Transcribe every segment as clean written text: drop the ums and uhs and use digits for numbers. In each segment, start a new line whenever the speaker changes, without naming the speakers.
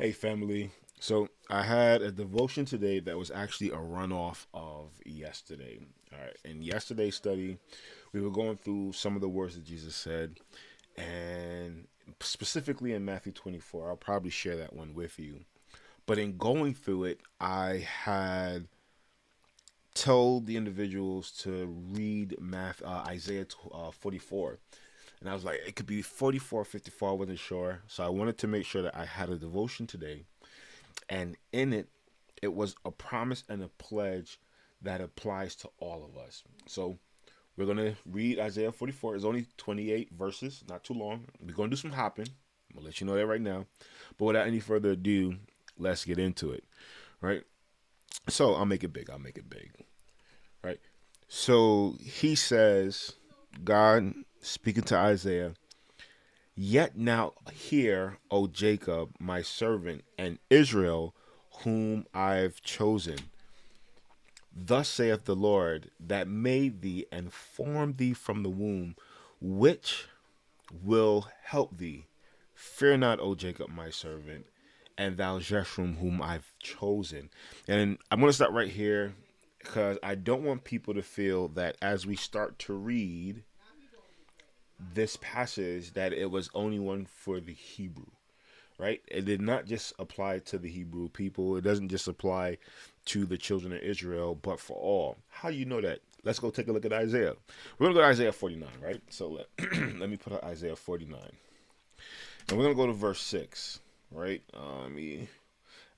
Hey, family. So I had a devotion today that was actually a runoff of yesterday. All right. In yesterday's study, we were going through some of the words that Jesus said, and specifically in Matthew 24. I'll probably share that one with you. But in going through it, I had told the individuals to read Isaiah 44. And I was like, it could be 44, 54. I wasn't sure. So I wanted to make sure that I had a devotion today, and in it, it was a promise and a pledge that applies to all of us. So we're gonna read Isaiah 44. It's only 28 verses, not too long. We're gonna do some hopping. I'm gonna let you know that right now. But without any further ado, let's get into it. Right. So I'll make it big. I'll make it big. Right. So he says, God speaking to Isaiah, yet now hear, O Jacob, my servant, and Israel, whom I've chosen. Thus saith the Lord that made thee and formed thee from the womb, which will help thee. Fear not, O Jacob, my servant, and thou Jeshurun, whom I've chosen. And I'm going to stop right here because I don't want people to feel that as we start to read this passage that it was only one for the Hebrew, right? It did not just apply to the Hebrew people. It doesn't just apply to the children of Israel, but for all. How do you know that? Let's go take a look at Isaiah. We're going to go to Isaiah 49, right? So let me put up Isaiah 49. And we're going to go to verse 6, right?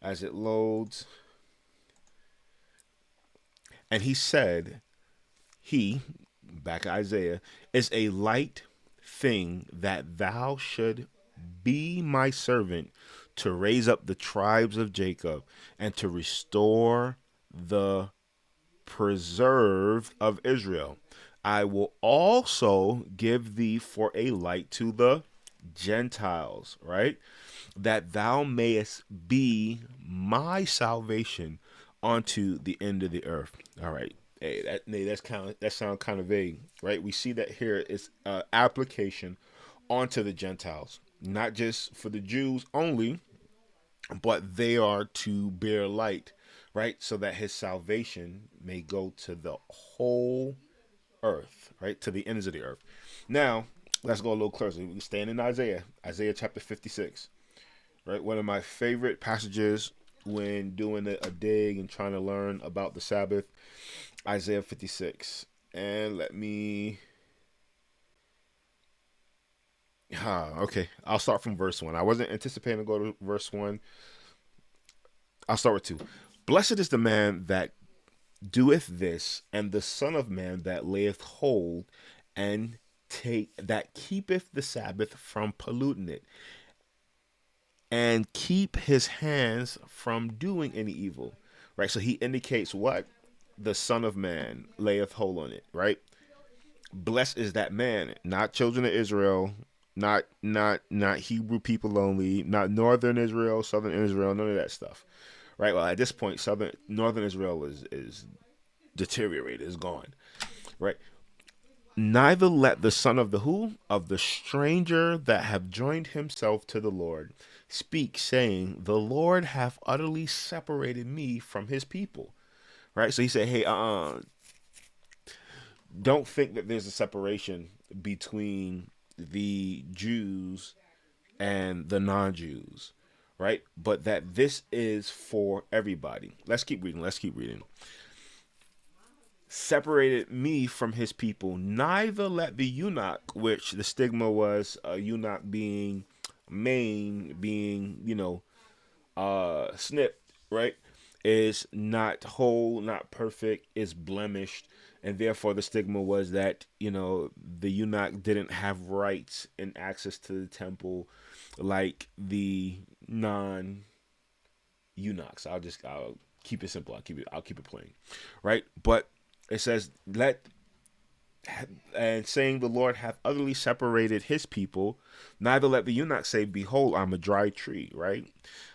As it loads. And he said, he, back Isaiah, is a light thing that thou should be my servant to raise up the tribes of Jacob and to restore the preserved of Israel. I will also give thee for a light to the Gentiles, right? That thou mayest be my salvation unto the end of the earth. All right. That sounds kind of vague, right? We see that here is application onto the Gentiles, not just for the Jews only, but they are to bear light, right? So that his salvation may go to the whole earth, right? To the ends of the earth. Now, let's go a little closer. We're staying in Isaiah chapter 56, right? One of my favorite passages when doing a dig and trying to learn about the Sabbath, Isaiah 56. And let me. Okay, I'll start from verse 1. I wasn't anticipating to go to verse 1. I'll start with 2. Blessed is the man that doeth this, and the Son of Man that layeth hold and take that keepeth the Sabbath from polluting it, and keep his hands from doing any evil. Right? So he indicates what? The Son of Man layeth hold on it, right? Blessed is that man, not children of Israel, not Hebrew people only, not northern Israel, southern Israel, none of that stuff. Right? Well, at this point, northern Israel is deteriorated, is gone. Right? Neither let the son of the who? Of the stranger that have joined himself to the Lord speak, saying, the Lord hath utterly separated me from his people. Right? So he said, hey, don't think that there's a separation between the Jews and the non-Jews, right? But that this is for everybody. Let's keep reading. Let's keep reading. Separated me from his people. Neither let the eunuch, which the stigma was a eunuch being being, snipped, right? Is not whole, not perfect, is blemished. And therefore, the stigma was that, the eunuch didn't have rights and access to the temple like the non eunuchs. I'll keep it simple. I'll keep it plain, right? But it says, let and saying the Lord hath utterly separated his people, neither let the eunuch say, behold, I'm a dry tree, right?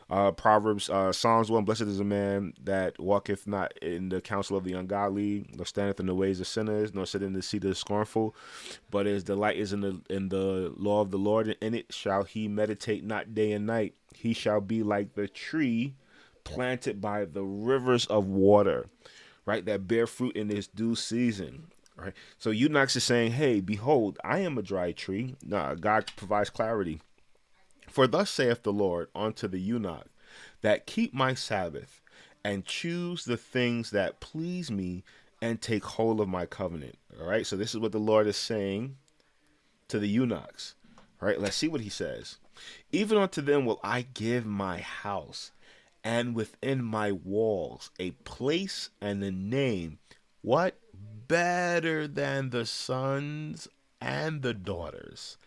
Proverbs, Psalms 1, blessed is a man that walketh not in the counsel of the ungodly, nor standeth in the ways of sinners, nor sitteth in the seat of the scornful, but his delight is in the law of the Lord, and in it shall he meditate not day and night. He shall be like the tree planted by the rivers of water, right? That bear fruit in its due season, right? So Eunuchs is saying, hey, behold, I am a dry tree. Nah, God provides clarity. For thus saith the Lord unto the eunuch that keep my Sabbath and choose the things that please me and take hold of my covenant. All right. So this is what the Lord is saying to the eunuchs. All right. Let's see what he says. Even unto them will I give my house, and within my walls a place and a name. What? Better than the sons and the daughters.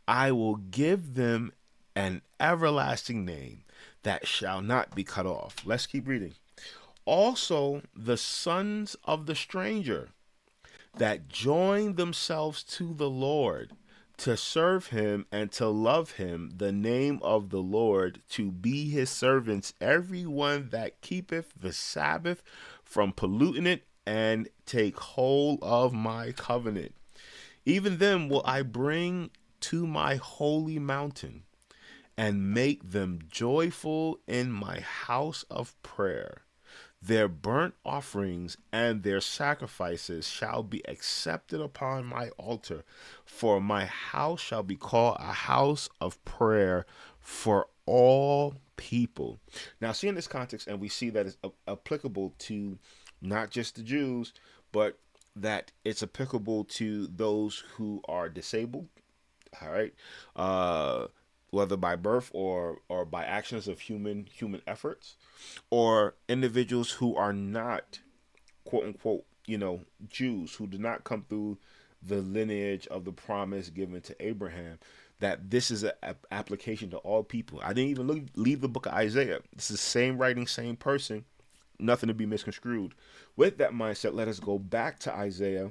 I will give them an everlasting name that shall not be cut off. Let's keep reading. Also, the sons of the stranger that join themselves to the Lord to serve him and to love him, the name of the Lord, to be his servants, everyone that keepeth the Sabbath from polluting it and take hold of my covenant. Even them will I bring to my holy mountain and make them joyful in my house of prayer. Their burnt offerings and their sacrifices shall be accepted upon my altar, for my house shall be called a house of prayer for all people. Now, see in this context, and we see that it's applicable to not just the Jews, but that it's applicable to those who are disabled. All right, whether by birth or by actions of human efforts, or individuals who are not quote unquote Jews, who did not come through the lineage of the promise given to Abraham. That this is an application to all people. I didn't even leave the book of Isaiah. It's the same writing, same person, nothing to be misconstrued. With that mindset, let us go back to Isaiah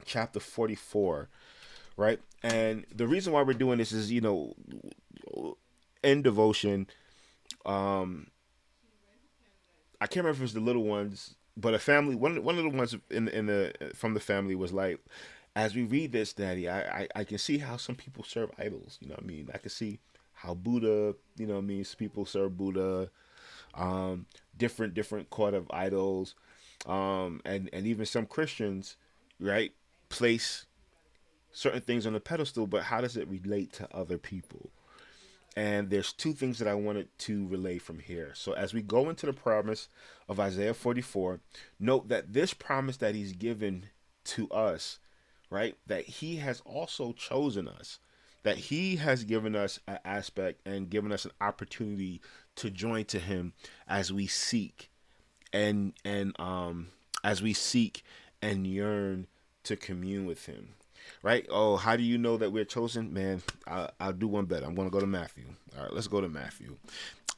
chapter 44, right? And the reason why we're doing this is, in devotion, I can't remember if it was the little ones, but a family, one of the ones in the from the family was like, as we read this, Daddy, I can see how some people serve idols. You know what I mean? I can see how Buddha, what I mean, some people serve Buddha, different court of idols, and even some Christians, right, place certain things on a pedestal, but how does it relate to other people? And there's two things that I wanted to relay from here. So as we go into the promise of Isaiah 44, note that this promise that he's given to us, right, that he has also chosen us, that he has given us an aspect and given us an opportunity to join to him as we seek and as we seek and yearn to commune with him. Right? Oh, how do you know that we're chosen? Man, I'll do one better. I'm going to go to Matthew. All right, let's go to Matthew.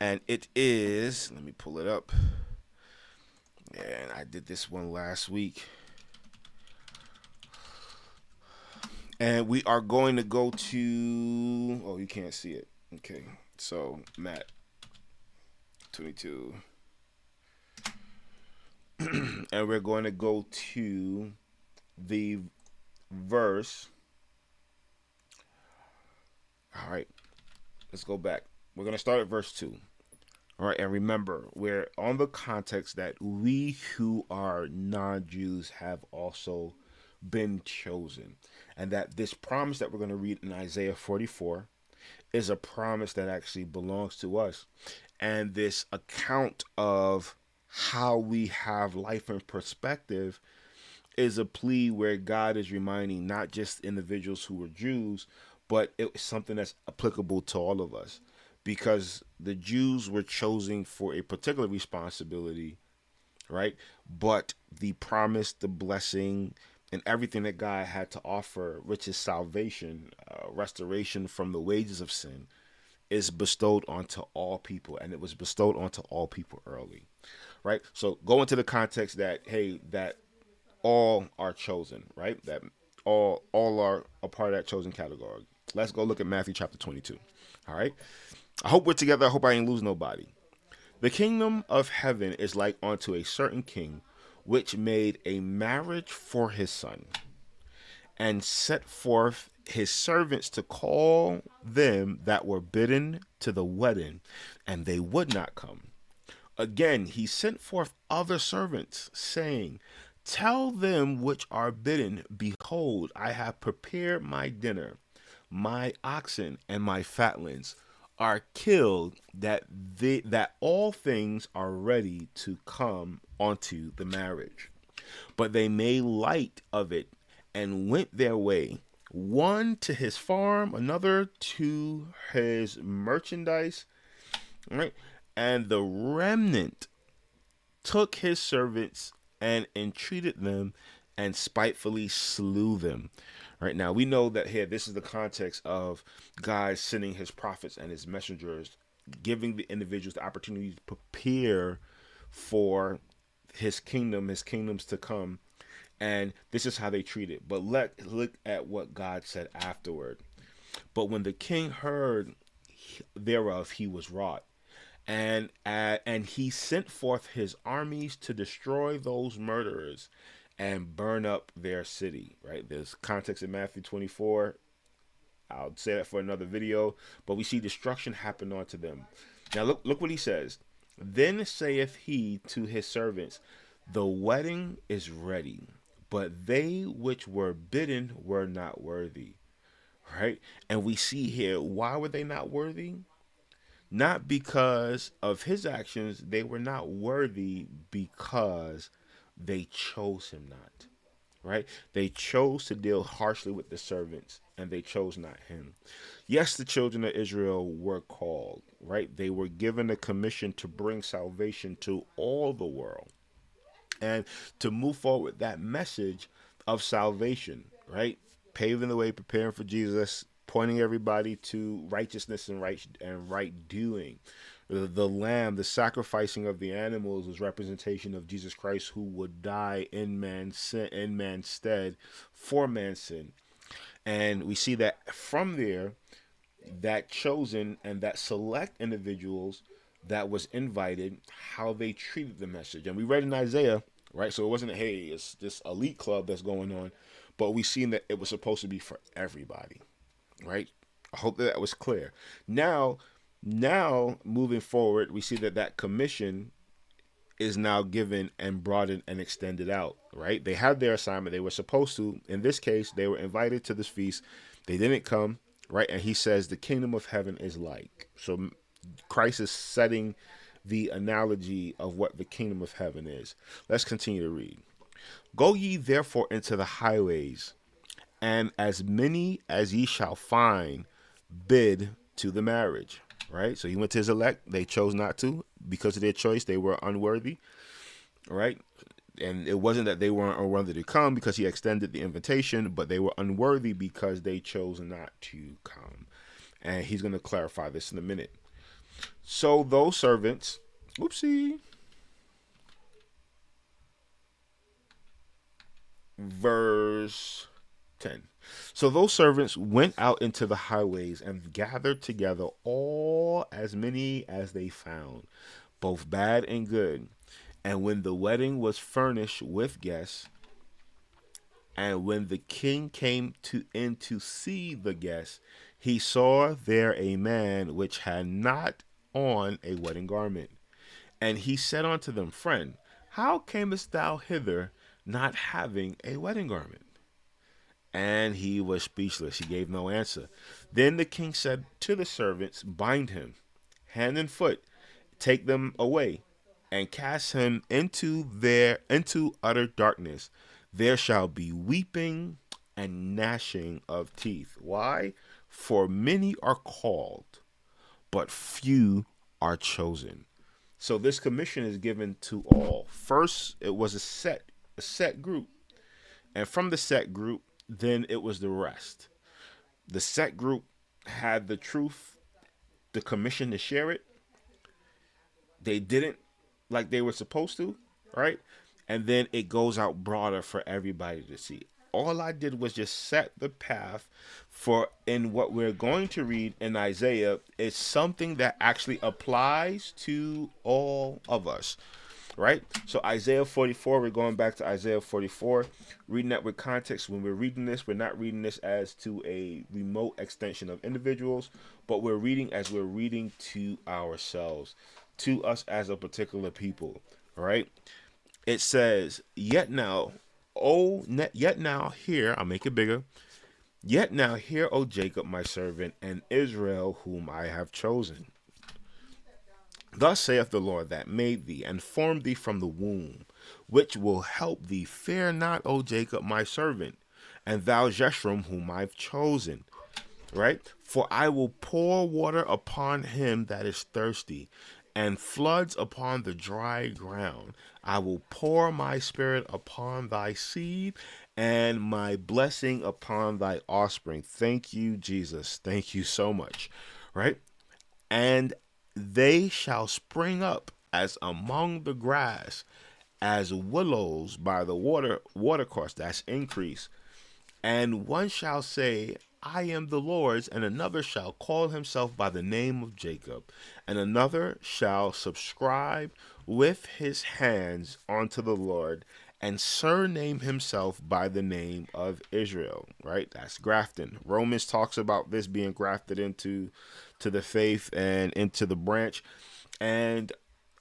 And it is, let me pull it up. And I did this one last week. And we are going to go to, oh, you can't see it. Okay, so Matt 22. And we're going to go to the verse. All right, let's go back. We're going to start at verse 2. All right, and remember, we're on the context that we who are non-Jews have also been chosen. And that this promise that we're going to read in Isaiah 44 is a promise that actually belongs to us. And this account of how we have life in perspective is a plea where God is reminding not just individuals who are Jews, but it's something that's applicable to all of us. Because the Jews were chosen for a particular responsibility, right? But the promise, the blessing, and everything that God had to offer, which is salvation, restoration from the wages of sin, is bestowed onto all people. And it was bestowed onto all people early, right? So go into the context that, hey, that all are chosen, right? That all are a part of that chosen category. Let's go look at Matthew chapter 22. All right. I hope we're together. I hope I ain't lose nobody. The kingdom of heaven is like unto a certain king, which made a marriage for his son, and set forth his servants to call them that were bidden to the wedding, and they would not come. Again, he sent forth other servants, saying, Tell them which are bidden, Behold, I have prepared my dinner. My oxen and my fatlings are killed, that all things are ready to come unto the marriage. But they made light of it and went their way, one to his farm, another to his merchandise, right? And the remnant took his servants and entreated them and spitefully slew them. Right now, we know that here, this is the context of God sending his prophets and his messengers, giving the individuals the opportunity to prepare for his kingdoms to come. And this is how they treat it. But let's look at what God said afterward. But when the king heard thereof, he was wroth, and he sent forth his armies to destroy those murderers and burn up their city. Right, there's context in Matthew 24. I'll say that for another video, but we see destruction happen unto them. Now look what he says. Then saith he to his servants, The wedding is ready, but they which were bidden were not worthy. Right, and we see here, why were they not worthy? Not because of his actions, they were not worthy because they chose him not. Right? They chose to deal harshly with the servants, and they chose not him. Yes, the children of Israel were called, right? They were given a commission to bring salvation to all the world and to move forward that message of salvation, right? Paving the way, preparing for Jesus, pointing everybody to righteousness and right doing. The lamb, the sacrificing of the animals, was representation of Jesus Christ, who would die in man's stead for man's sin. And we see that from there, that chosen and that select individuals that was invited, how they treated the message. And we read in Isaiah, right? So it wasn't, hey, it's this elite club that's going on, but we seen that it was supposed to be for everybody, right? I hope that was clear. Now moving forward, we see that commission is now given and broadened and extended out, right? They had their assignment. They were supposed to. In this case, they were invited to this feast. They didn't come, right? And he says the kingdom of heaven is like. So Christ is setting the analogy of what the kingdom of heaven is. Let's continue to read. Go ye therefore into the highways, and as many as ye shall find, bid to the marriage. Right? So he went to his elect. They chose not to. Because of their choice, they were unworthy. Right? And it wasn't that they weren't unworthy to come because he extended the invitation, but they were unworthy because they chose not to come. And he's going to clarify this in a minute. So those servants, verse 10. So those servants went out into the highways and gathered together all as many as they found, both bad and good. And when the wedding was furnished with guests, and when the king came in to see the guests, he saw there a man which had not on a wedding garment. And he said unto them, Friend, how camest thou hither not having a wedding garment? And he was speechless. He gave no answer. Then the king said to the servants, Bind him hand and foot, take them away, and cast him into utter darkness. There shall be weeping and gnashing of teeth. Why? For many are called, but few are chosen. So this commission is given to all. First, it was a set group. And from the set group, then it was the rest. The set group had the truth, the commission to share it. They didn't like they were supposed to, right? And then it goes out broader for everybody to see. All I did was just set the path for, in what we're going to read in Isaiah, is something that actually applies to all of us. right? So Isaiah 44, we're going back to Isaiah 44, reading that with context. When we're reading this, we're not reading this as to a remote extension of individuals, but we're reading as we're reading to ourselves, to us as a particular people, right? It says, "Yet now, yet now here, I'll make it bigger. Yet now hear, O Jacob, my servant, and Israel, whom I have chosen. Thus saith the Lord that made thee and formed thee from the womb, which will help thee. Fear not, O Jacob, my servant, and thou Jeshurun, whom I've chosen." Right? "For I will pour water upon him that is thirsty, and floods upon the dry ground. I will pour my spirit upon thy seed, and my blessing upon thy offspring." Thank you, Jesus. Thank you so much. Right? "And they shall spring up as among the grass, as willows by the watercourse." That's increase. "And one shall say, I am the Lord's, and another shall call himself by the name of Jacob, and another shall subscribe with his hands unto the Lord, and surname himself by the name of Israel." Right? That's grafting. Romans talks about this being grafted into the faith and into the branch. And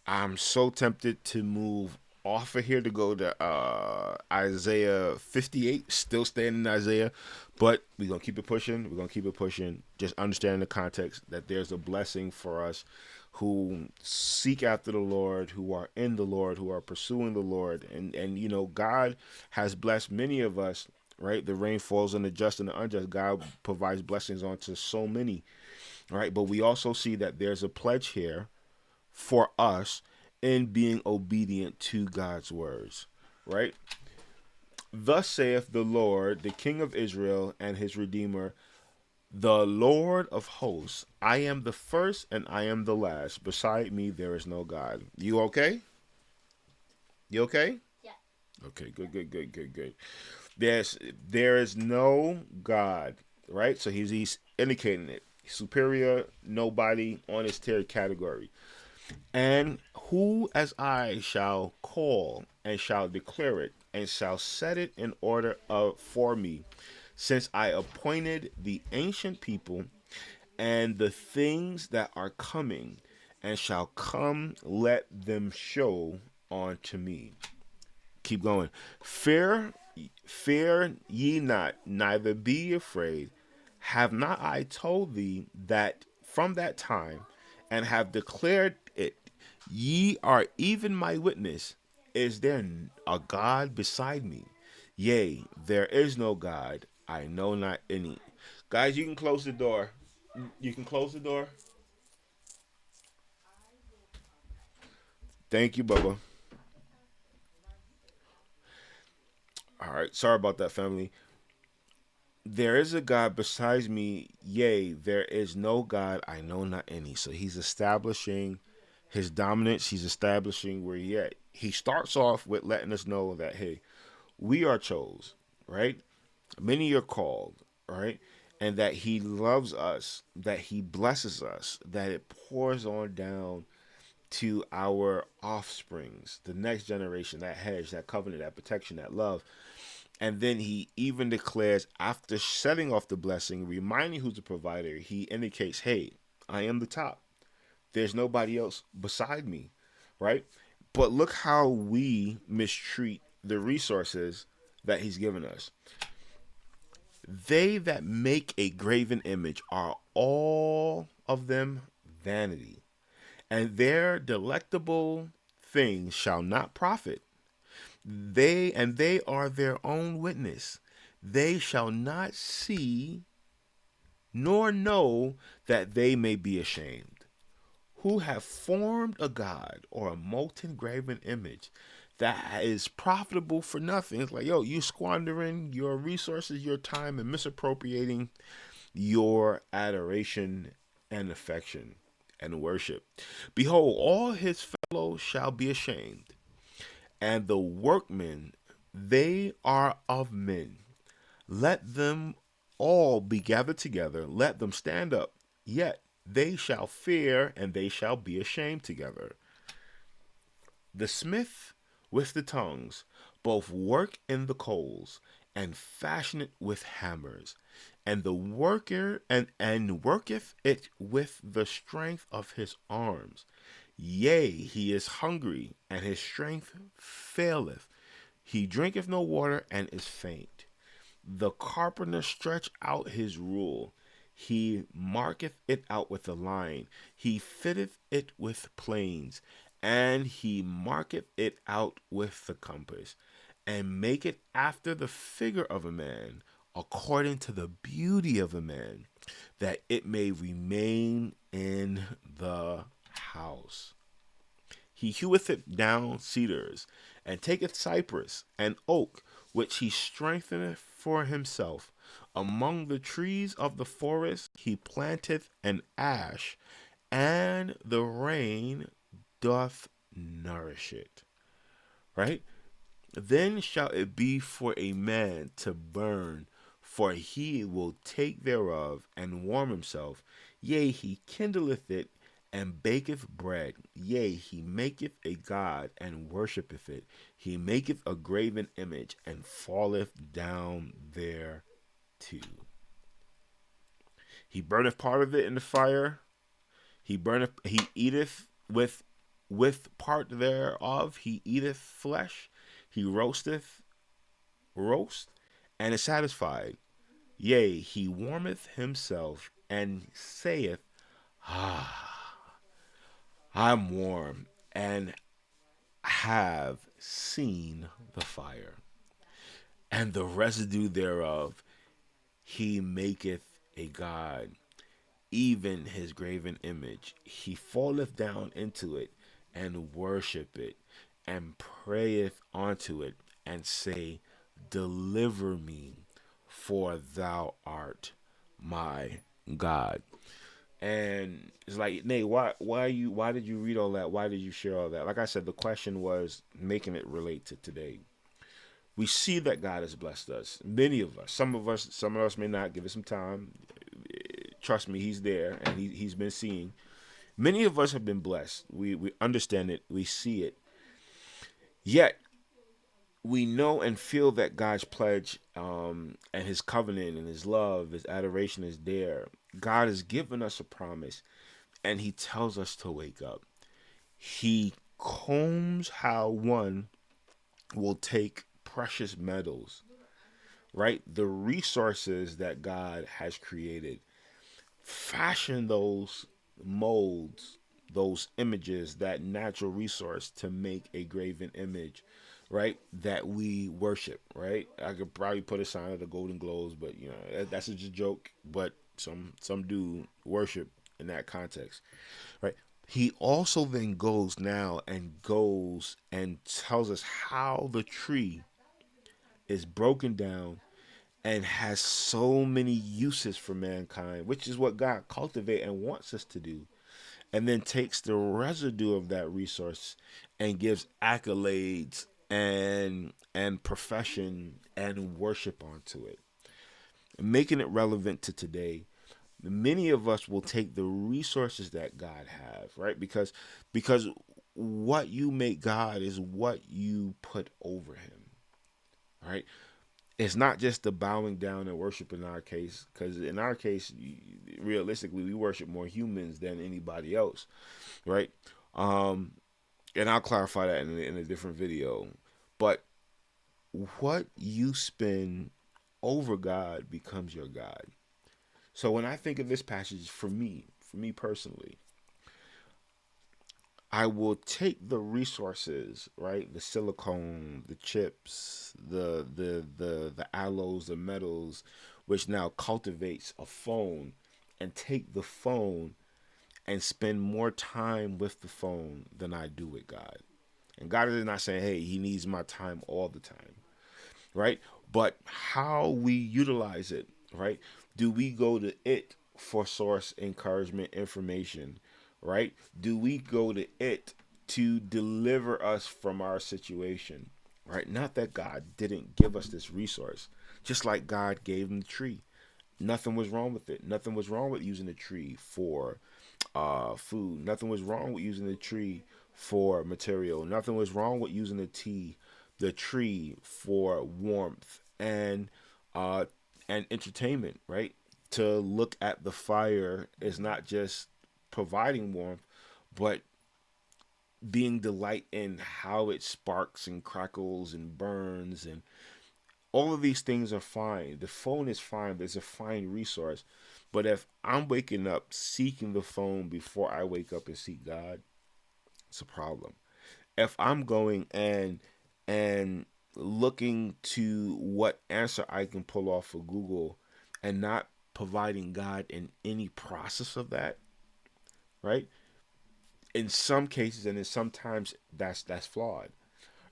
I'm so tempted to move off of here to go to Isaiah 58, still staying in Isaiah, but we're going to keep it pushing. We're going to keep it pushing. Just understanding the context that there's a blessing for us who seek after the Lord, who are in the Lord, who are pursuing the Lord. And you know, God has blessed many of us, right? The rain falls on the just and the unjust. God provides blessings onto so many, right? But we also see that there's a pledge here for us in being obedient to God's words, right? "Thus saith the Lord, the King of Israel and his Redeemer, the Lord of hosts, I am the first and I am the last. Beside me there is no God." You okay? You okay?
Yeah.
Okay, good, good, good, good, good. There is no God, right? So he's indicating it. Superior, nobody on his tier category. "And who as I shall call and shall declare it and shall set it in order for me, since I appointed the ancient people and the things that are coming, and shall come, let them show unto me." Keep going. Fear ye not, neither be afraid. Have not I told thee that from that time, and have declared it? Ye are even my witness. Is there a God beside me? Yea, there is no God. I know not any. Guys, you can close the door. You can close the door. Thank you, Bubba. All right. Sorry about that, family. "There is a God besides me, yea, there is no God, I know not any." So he's establishing his dominance. He's establishing where he at. He starts off with letting us know that, hey, we are chose, right? Many are called, right? And that he loves us, that he blesses us, that it pours on down to our offsprings, the next generation, that hedge, that covenant, that protection, that love. And then he even declares, after setting off the blessing, reminding who's the provider, he indicates, hey, I am the top. There's nobody else beside me, right? But look how we mistreat the resources that he's given us. "They that make a graven image are all of them vanity, and their delectable things shall not profit. They are their own witness. They shall not see nor know that they may be ashamed. Who have formed a god or a molten graven image that is profitable for nothing." It's like, yo, you squandering your resources, your time, and misappropriating your adoration and affection and worship. "Behold, all his fellows shall be ashamed, and the workmen, they are of men. Let them all be gathered together, let them stand up, yet they shall fear and they shall be ashamed together." The smith with the tongues both work in the coals and fashion it with hammers, and the worker and worketh it with the strength of his arms. Yea, he is hungry, and his strength faileth. He drinketh no water, and is faint. The carpenter stretch out his rule. He marketh it out with a line. He fitteth it with planes, and he marketh it out with the compass, and make it after the figure of a man, according to the beauty of a man, that it may remain in the house. He heweth it down cedars, and taketh cypress and oak, which he strengtheneth for himself. Among the trees of the forest he planteth an ash, and the rain doth nourish it. Right? Then shall it be for a man to burn, for he will take thereof and warm himself. Yea, he kindleth it and baketh bread. Yea, he maketh a god and worshipeth it. He maketh a graven image and falleth down thereto. He burneth part of it in the fire. He eateth with part thereof. He eateth flesh. He roast, and is satisfied. Yea, he warmeth himself and saith, Ah, I'm warm, and have seen the fire, and the residue thereof he maketh a god, even his graven image. He falleth down into it, and worship it, and prayeth unto it, and say, Deliver me, for thou art my God. And it's like, Nate, why did you read all that? Why did you share all that? Like I said, the question was making it relate to today. We see that God has blessed us. Many of us, some of us may not. Give it some time. Trust me, He's there, and He's been seeing. Many of us have been blessed. We understand it. We see it. Yet we know and feel that God's pledge, and His covenant and His love, His adoration is there. God has given us a promise, and He tells us to wake up. He combs how one will take precious metals, right? The resources that God has created, fashion those molds, those images, that natural resource to make a graven image, right? That we worship, right? I could probably put a sign of the Golden Globes, but that's just a joke. But some do worship in that context, right? He also then goes and tells us how the tree is broken down and has so many uses for mankind, which is what God cultivates and wants us to do, and then takes the residue of that resource and gives accolades and profession and worship onto it, making it relevant to today. Many of us will take the resources that God has, right? Because what you make God is what you put over Him, right? It's not just the bowing down and worship in our case, because in our case, realistically, we worship more humans than anybody else, right? Um, and I'll clarify that in a different video. But what you spend over God becomes your God. So when I think of this passage, for me personally, I will take the resources, right? The silicone, the chips, the alloys, the metals, which now cultivates a phone, and take the phone and spend more time with the phone than I do with God. And God is not saying, hey, He needs my time all the time, right? But how we utilize it, right? Do we go to it for source, encouragement, information, right? Do we go to it to deliver us from our situation, right? Not that God didn't give us this resource, just like God gave him the tree. Nothing was wrong with it. Nothing was wrong with using the tree for food. Nothing was wrong with using the tree for material. Nothing was wrong with using the tree for warmth uh and entertainment, right? To look at the fire is not just providing warmth, but being delight in how it sparks and crackles and burns, and all of these things are fine. The phone is fine. There's a fine resource. But if I'm waking up seeking the phone before I wake up and seek God, it's a problem. If I'm going and looking to what answer I can pull off of Google and not providing God in any process of that, right? In some cases and in sometimes that's flawed.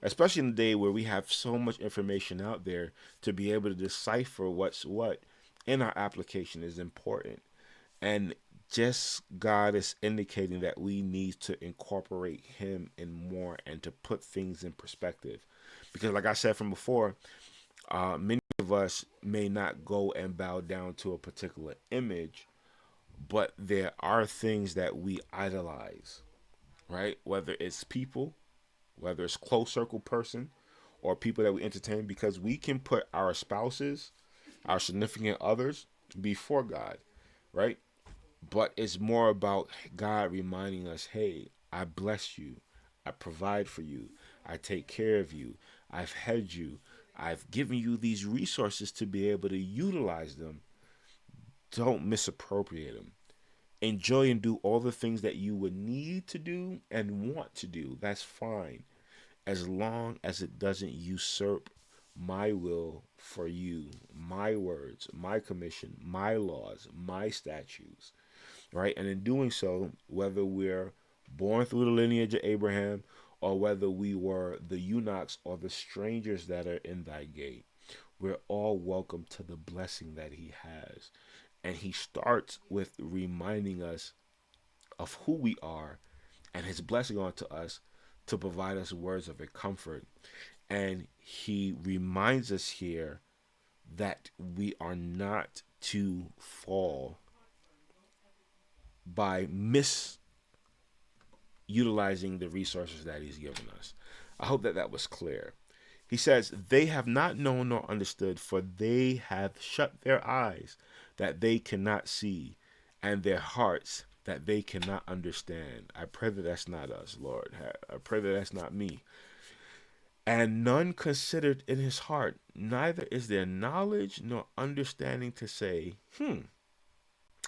Especially in the day where we have so much information out there, to be able to decipher what's what in our application is important. And just God is indicating that we need to incorporate Him in more and to put things in perspective. Because, like I said from before, many of us may not go and bow down to a particular image, but there are things that we idolize, right? Whether it's people, whether it's close circle person, or people that we entertain, because we can put our spouses, our significant others before God, right? But it's more about God reminding us, hey, I bless you. I provide for you. I take care of you. I've had you. I've given you these resources to be able to utilize them. Don't misappropriate them. Enjoy and do all the things that you would need to do and want to do. That's fine, as long as it doesn't usurp my will for you, my words, my commission, my laws, my statutes, right? And in doing so, whether we're born through the lineage of Abraham or whether we were the eunuchs or the strangers that are in thy gate, we're all welcome to the blessing that he has. And he starts with reminding us of who we are and his blessing onto us to provide us words of comfort. And he reminds us here that we are not to fall by misutilizing the resources that he's given us. I hope that that was clear. He says, they have not known nor understood, for they have shut their eyes that they cannot see, and their hearts that they cannot understand. I pray that that's not us, Lord. I pray that that's not me. And none considered in his heart, neither is there knowledge nor understanding to say,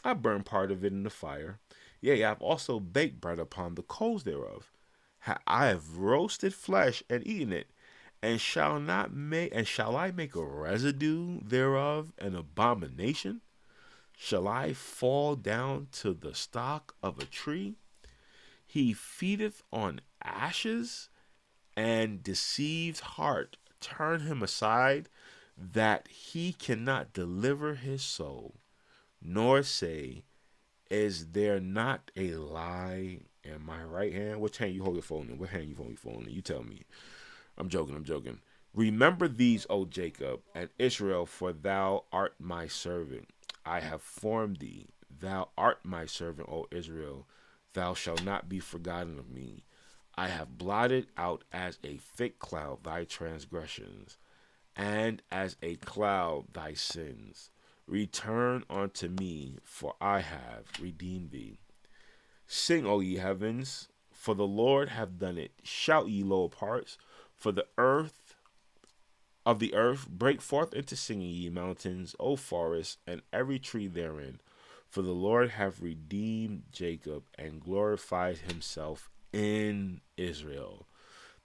I burned part of it in the fire. Yea, I have also baked bread upon the coals thereof. I have roasted flesh and eaten it, and shall I make a residue thereof an abomination? Shall I fall down to the stock of a tree? He feedeth on ashes, and deceived heart turn him aside, that he cannot deliver his soul, nor say, is there not a lie in my right hand? Which hand you hold your phone in? What hand you hold your phone in? You tell me. I'm joking. I'm joking. Remember these, O Jacob, and Israel, for thou art my servant. I have formed thee. Thou art my servant, O Israel. Thou shalt not be forgotten of me. I have blotted out as a thick cloud thy transgressions, and as a cloud thy sins. Return unto me, for I have redeemed thee. Sing, O ye heavens, for the Lord hath done it. Shout, ye lower parts, for the earth of the earth break forth into singing, ye mountains, O forests, and every tree therein. For the Lord hath redeemed Jacob, and glorified himself in Israel.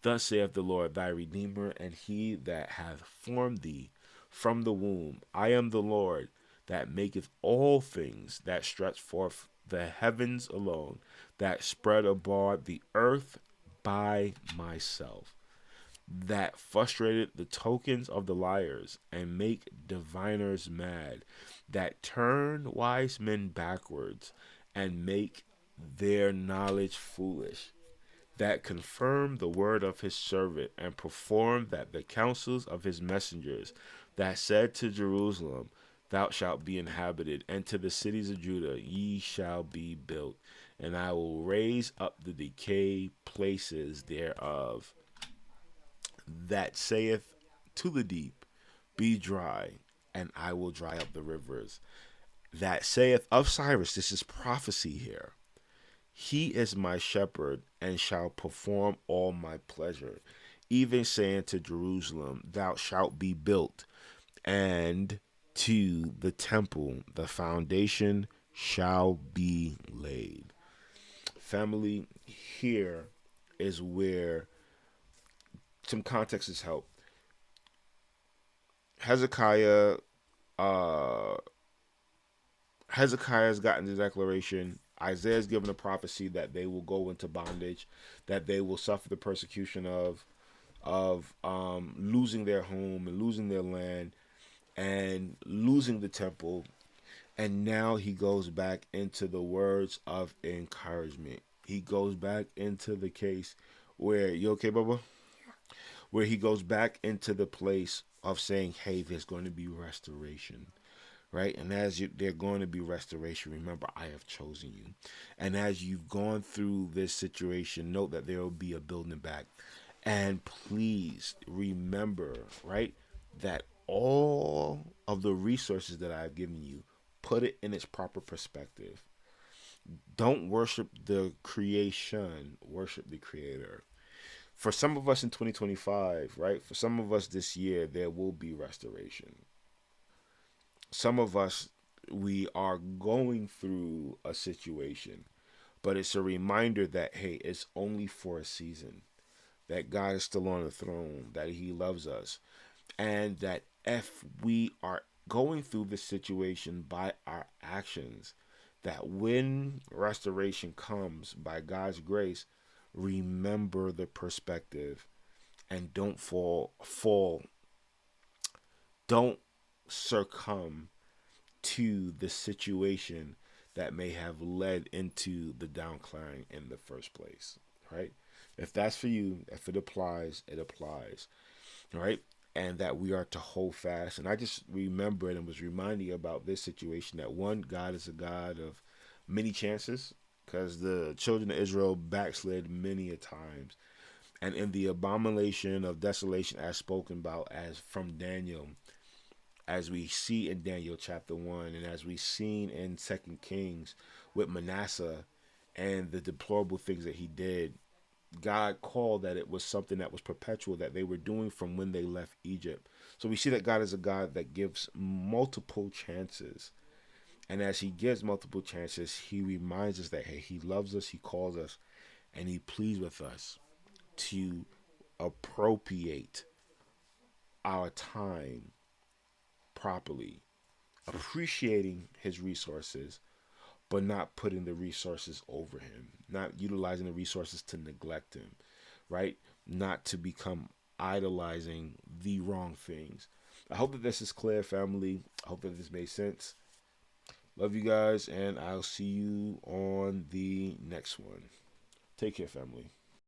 Thus saith the Lord thy Redeemer, and he that hath formed thee from the womb. I am the Lord that maketh all things, that stretch forth the heavens alone, that spread abroad the earth by myself, that frustrated the tokens of the liars, and make diviners mad, that turn wise men backwards, and make their knowledge foolish, that confirm the word of his servant, and perform that the counsels of his messengers, that said to Jerusalem, thou shalt be inhabited, and to the cities of Judah, ye shall be built. and I will raise up the decayed places thereof, that saith to the deep, be dry, and I will dry up the rivers. That saith of Cyrus, this is prophecy here. He is my shepherd and shall perform all my pleasure. Even saying to Jerusalem, thou shalt be built, and to the temple the foundation shall be laid. Family, here is where some context is helped. Hezekiah, uh, Hezekiah's gotten the declaration. Isaiah's given a prophecy that they will go into bondage, that they will suffer the persecution of losing their home and losing their land and losing the temple. And now he goes back into the words of encouragement. He goes back into the case where, you okay, Bubba? Where he goes back into the place of saying, hey, there's going to be restoration, right? And as they're going to be restoration, remember, I have chosen you. And as you've gone through this situation, note that there will be a building back. And please remember, right, that all of the resources that I've given you, put it in its proper perspective. Don't worship the creation, worship the creator. For some of us in 2025, right, for some of us this year, there will be restoration. Some of us, we are going through a situation, but it's a reminder that, hey, it's only for a season, that God is still on the throne, that he loves us, and that if we are going through this situation by our actions, that when restoration comes by God's grace, remember the perspective and don't succumb to the situation that may have led into the downcline in the first place, right? If that's for you, if it applies, it applies, right? And that we are to hold fast. And I just remembered and was reminding about this situation that one, God is a God of many chances, because the children of Israel backslid many a times. And in the abomination of desolation as spoken about as from Daniel, as we see in Daniel chapter 1, and as we seen in Second Kings with Manasseh and the deplorable things that he did, God called that it was something that was perpetual that they were doing from when they left Egypt. So we see that God is a God that gives multiple chances. And as he gives multiple chances, he reminds us that, hey, he loves us, he calls us, and he pleads with us to appropriate our time properly, appreciating his resources, but not putting the resources over him, not utilizing the resources to neglect him, right? Not to become idolizing the wrong things. I hope that this is clear, family. I hope that this made sense. Love you guys, and I'll see you on the next one. Take care, family.